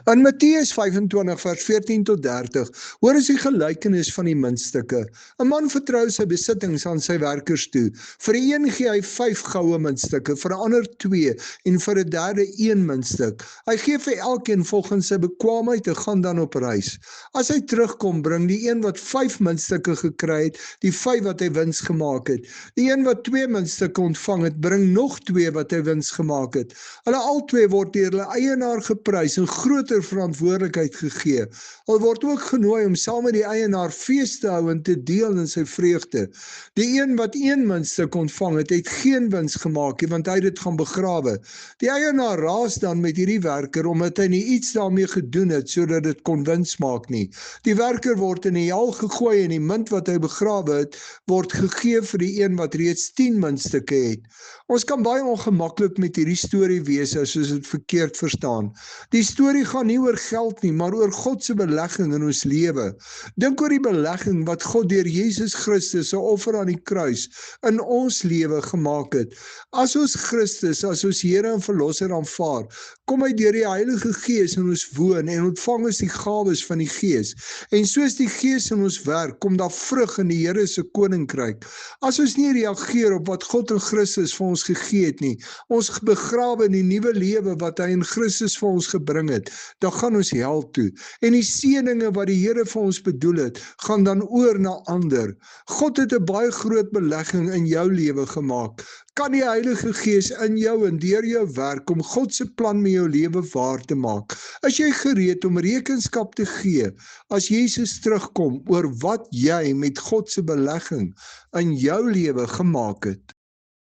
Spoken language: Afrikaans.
In Matteus 25 vers 14 tot 30 hoor ons die gelykenis van die muntstukke. 'n Man vertrou sy besittings aan sy werkers toe. Vir die een gee hy 5 goue muntstukke, vir 'n ander 2 en vir 'n derde 1 muntstuk. Hy gee vir elkeen volgens sy bekwaamheid en gaan dan op reis. As hy terugkom, bring die een wat 5 muntstukke gekry het, die 5 wat hy wins gemaak het. Die een wat 2 muntstukke ontvang het, bring nog 2 wat hy wins gemaak het. Hulle albei word deur hulle eienaar geprys en groter verantwoordelikheid gegee. Hulle word ook genooi om saam met die eienaar fees te hou en te deel in sy vreugde. Die een wat 1 muntstuk ontvang het, het geen wins gemaak nie, want hy het dit gaan begrawe. Die eienaar raas dan met hierdie werker, omdat hy nie iets daarmee gedoen het, sodat dit kon wins maak nie. Die werker word in die hel gegooi en die munt wat hy begrawe het, word gegee vir die een wat reeds 10 muntstukke het. Ons kan baie ongemaklik met hierdie storie wees as ons dit verkeerd verstaan. Die storie gaan nie oor geld nie, maar oor God se belegging in ons lewe. Dink oor die belegging wat God deur Jesus Christus se offer aan die kruis in ons lewe gemaak het. As ons Christus as ons Here en Verlosser aanvaar, kom hy deur die Heilige Gees in ons woon en ontvang ons die gawes van die Gees. En soos die Gees in ons werk, kom daar vrug in die Here se koninkryk. As ons nie reageer op wat God in Christus vir ons gegee het nie, ons begrawe in die nuwe lewe wat hy in Christus vir ons gebring het, dan gaan ons hel toe. En die seëninge wat die Here vir ons bedoel het, gaan dan oor na ander. God het 'n baie groot belegging in jou lewe gemaak. Kan die Heilige Gees in jou en deur jou werk om God se plan met jou lewe waar te maak? Is jy gereed om rekenskap te gee as Jesus terugkom oor wat jy met God se belegging in jou lewe gemaak het?